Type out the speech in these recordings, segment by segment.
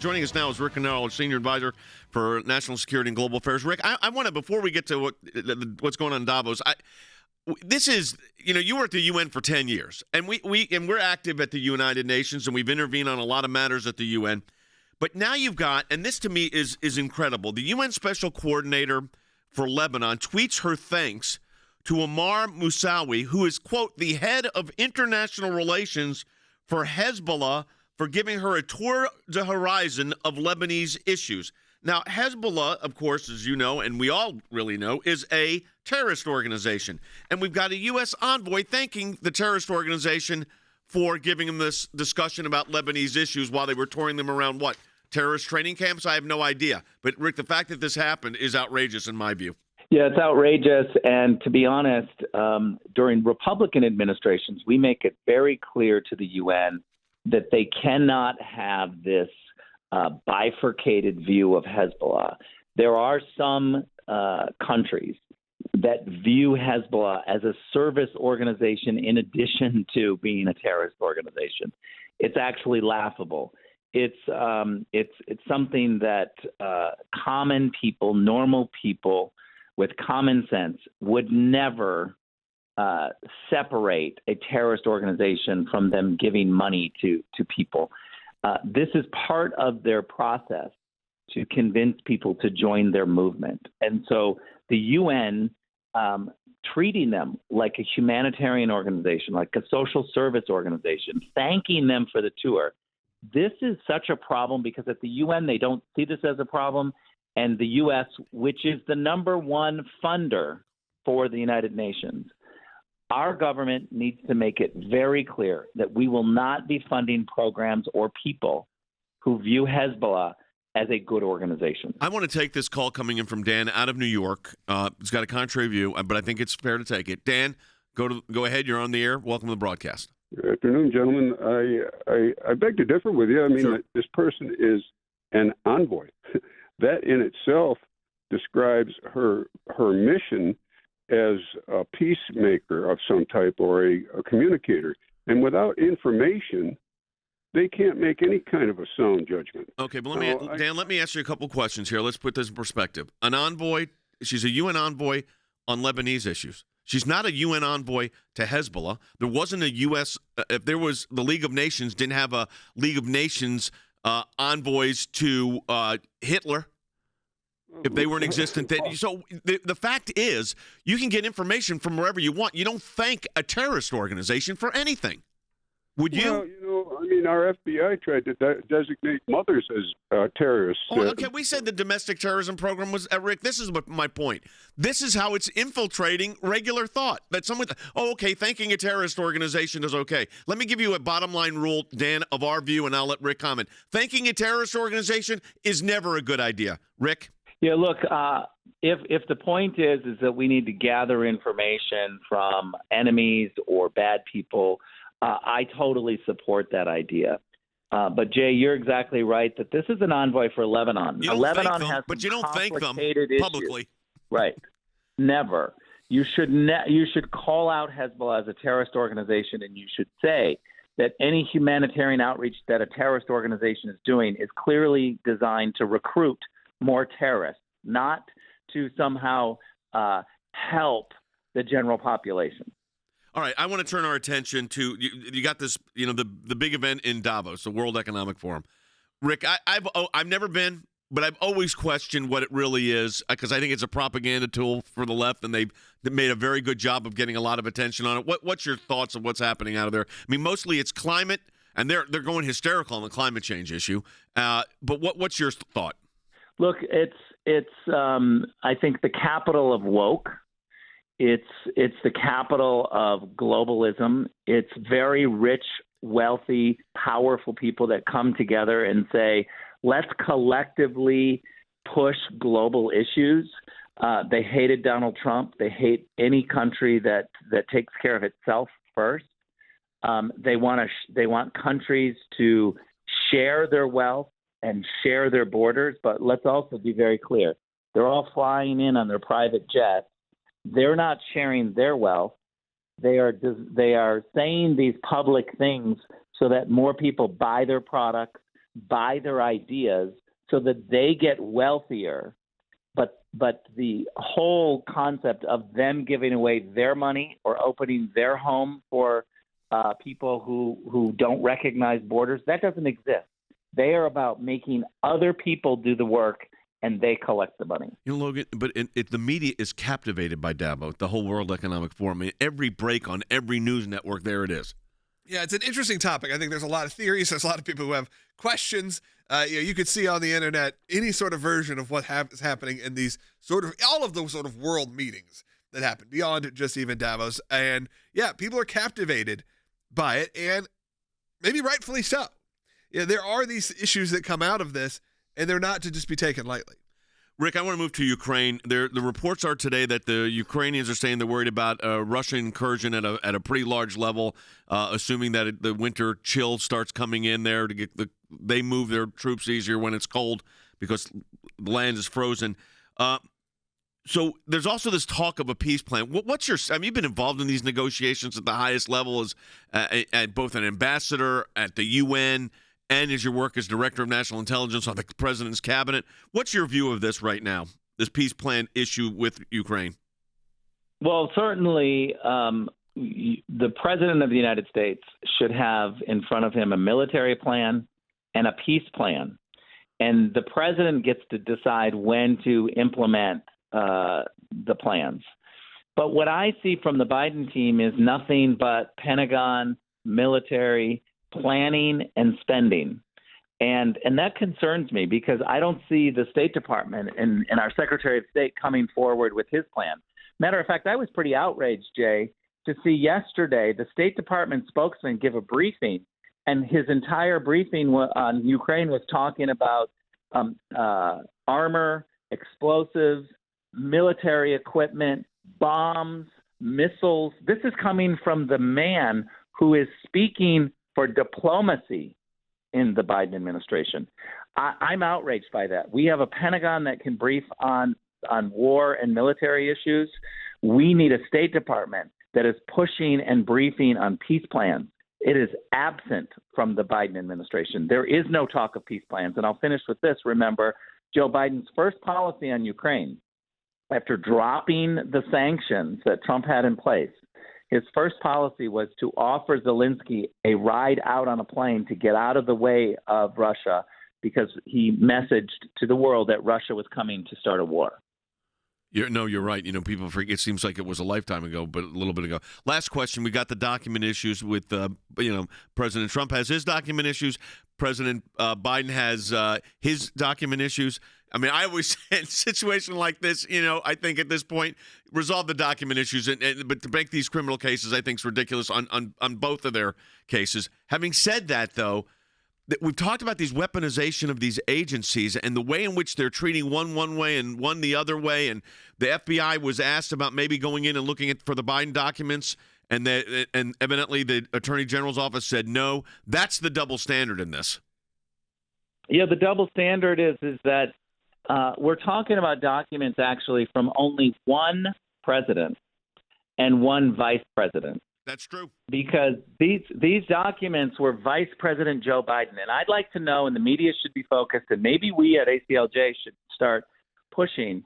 Joining us now is Rick Grenell, Senior Advisor for National Security and Global Affairs. Rick, I want to, before we get to what's going on in Davos, this is, you were at the UN for 10 years, and we're active at the United Nations, and we've intervened on a lot of matters at the UN. But now you've got, and this to me is incredible, the UN Special Coordinator for Lebanon tweets her thanks to Ammar Musawi, who is, quote, the head of international relations for Hezbollah, for giving her a tour de horizon of Lebanese issues. Now, Hezbollah, of course, as you know, and we all really know, is a terrorist organization. And we've got a U.S. envoy thanking the terrorist organization for giving them this discussion about Lebanese issues while they were touring them around, what, terrorist training camps? I have no idea. But, Rick, the fact that this happened is outrageous in my view. Yeah, it's outrageous. And to be honest, during Republican administrations, we make it very clear to the UN that they cannot have this bifurcated view of Hezbollah. There are some countries that view Hezbollah as a service organization in addition to being a terrorist organization. It's actually laughable. It's something that common people, normal people with common sense would never separate a terrorist organization from them giving money to people. This is part of their process to convince people to join their movement. And so the UN treating them like a humanitarian organization, like a social service organization, thanking them for the tour. This is such a problem because at the UN, they don't see this as a problem. And the U.S., which is the number one funder for the United Nations, our government needs to make it very clear that we will not be funding programs or people who view Hezbollah as a good organization. I want to take this call coming in from Dan out of New York. It's got a contrary view, but I think it's fair to take it. Dan, go ahead. You're on the air. Welcome to the broadcast. Good afternoon, gentlemen. I beg to differ with you. I mean, Sure. This person is an envoy. That in itself describes her mission as a peacemaker of some type or a communicator. And without information, they can't make any kind of a sound judgment. Okay, but Dan, let me ask you a couple questions here. Let's put this in perspective. An envoy, she's a UN envoy on Lebanese issues. She's not a UN envoy to Hezbollah. There wasn't a U.S. If there was, the League of Nations didn't have a League of Nations envoys to Hitler. If they weren't existent, so the fact is, you can get information from wherever you want. You don't thank a terrorist organization for anything, would you? Well, I mean, our FBI tried to designate mothers as terrorists. Okay, we said the domestic terrorism program was, Rick, this is my point. This is how it's infiltrating regular thought. That someone, thanking a terrorist organization is okay. Let me give you a bottom line rule, Dan, of our view, and I'll let Rick comment. Thanking a terrorist organization is never a good idea. Rick? Yeah, look, if the point is that we need to gather information from enemies or bad people, I totally support that idea. But Jay, you're exactly right that this is an envoy for Lebanon. You don't Lebanon thank them, has but you don't thank them publicly. Right. Never. You should call out Hezbollah as a terrorist organization, and you should say that any humanitarian outreach that a terrorist organization is doing is clearly designed to recruit more terrorists, not to somehow help the general population. All right, I want to turn our attention to you got this, the big event in Davos, the World Economic Forum. Rick, I've never been, but I've always questioned what it really is because I think it's a propaganda tool for the left, and they made a very good job of getting a lot of attention on it. What's your thoughts of what's happening out of there? I mean, mostly it's climate, and they're going hysterical on the climate change issue. But what's your thought? Look, it's I think the capital of woke. It's the capital of globalism. It's very rich, wealthy, powerful people that come together and say, let's collectively push global issues. They hated Donald Trump. They hate any country that takes care of itself first. They want countries to share their wealth and share their borders. But let's also be very clear. They're all flying in on their private jets. They're not sharing their wealth. They are saying these public things so that more people buy their products, buy their ideas so that they get wealthier. But the whole concept of them giving away their money or opening their home for people who don't recognize borders, that doesn't exist. They are about making other people do the work, and they collect the money. You know, Logan, but the media is captivated by Davos, the whole World Economic Forum. I mean, every break on every news network, there it is. Yeah, it's an interesting topic. I think there's a lot of theories. There's a lot of people who have questions. You could see on the internet any sort of version of what is happening in these all of those sort of world meetings that happen beyond just even Davos. And yeah, people are captivated by it, and maybe rightfully so. Yeah, there are these issues that come out of this, and they're not to just be taken lightly. Rick, I want to move to Ukraine. The reports are today that the Ukrainians are saying they're worried about a Russian incursion at a pretty large level, assuming that the winter chill starts coming in there to they move their troops easier when it's cold because the land is frozen. So there's also this talk of a peace plan. What's your? I mean, you've been involved in these negotiations at the highest level as at both an ambassador at the UN. And as your work as Director of National Intelligence on the President's Cabinet. What's your view of this right now, this peace plan issue with Ukraine? Well, certainly the President of the United States should have in front of him a military plan and a peace plan. And the President gets to decide when to implement the plans. But what I see from the Biden team is nothing but Pentagon, military, planning and spending. And that concerns me because I don't see the State Department and our Secretary of State coming forward with his plan. Matter of fact, I was pretty outraged, Jay, to see yesterday the State Department spokesman give a briefing, and his entire briefing on Ukraine was talking about armor, explosives, military equipment, bombs, missiles. This is coming from the man who is speaking for diplomacy in the Biden administration. I'm outraged by that. We have a Pentagon that can brief on war and military issues. We need a State Department that is pushing and briefing on peace plans. It is absent from the Biden administration. There is no talk of peace plans. And I'll finish with this. Remember, Joe Biden's first policy on Ukraine, after dropping the sanctions that Trump had in place, his first policy was to offer Zelensky a ride out on a plane to get out of the way of Russia because he messaged to the world that Russia was coming to start a war. You're right. You know, people forget. It seems like it was a lifetime ago, but a little bit ago. Last question. We got the document issues with, President Trump has his document issues. President Biden has his document issues. I mean, I always say in a situation like this, I think at this point, resolve the document issues. But to make these criminal cases, I think is ridiculous on both of their cases. Having said that, though, we've talked about these weaponization of these agencies and the way in which they're treating one way and one the other way. And the FBI was asked about maybe going in and looking for the Biden documents, and evidently the Attorney General's office said no. That's the double standard in this. Yeah, the double standard is that we're talking about documents actually from only one president and one vice president. That's true. Because these documents were Vice President Joe Biden. And I'd like to know, and the media should be focused, and maybe we at ACLJ should start pushing,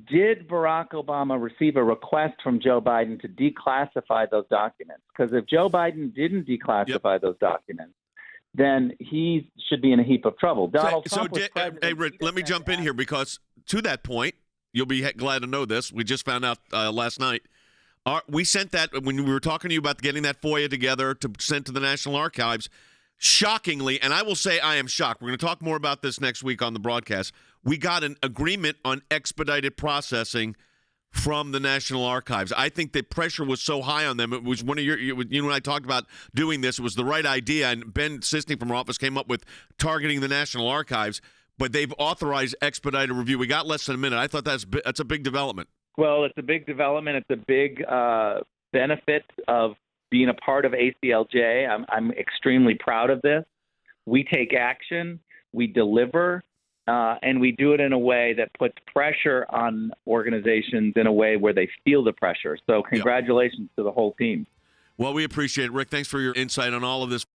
did Barack Obama receive a request from Joe Biden to declassify those documents? Because if Joe Biden didn't declassify those documents, then he should be in a heap of trouble. Donald Trump was president. Hey, Rick, let me jump in here because to that point, you'll be glad to know this. We just found out last night. We sent that when we were talking to you about getting that FOIA together to send to the National Archives. Shockingly, and I will say I am shocked. We're going to talk more about this next week on the broadcast. We got an agreement on expedited processing from the National Archives. I think the pressure was so high on them. It was one of you and I talked about doing this. It was the right idea, and Ben Sisney from our office came up with targeting the National Archives, but they've authorized expedited review. We got less than a minute. I thought that's a big development. Well, it's a big development. It's a big benefit of being a part of ACLJ. I'm extremely proud of this. We take action, we deliver, and we do it in a way that puts pressure on organizations in a way where they feel the pressure. So congratulations to the whole team. Well, we appreciate it, Rick. Thanks for your insight on all of this.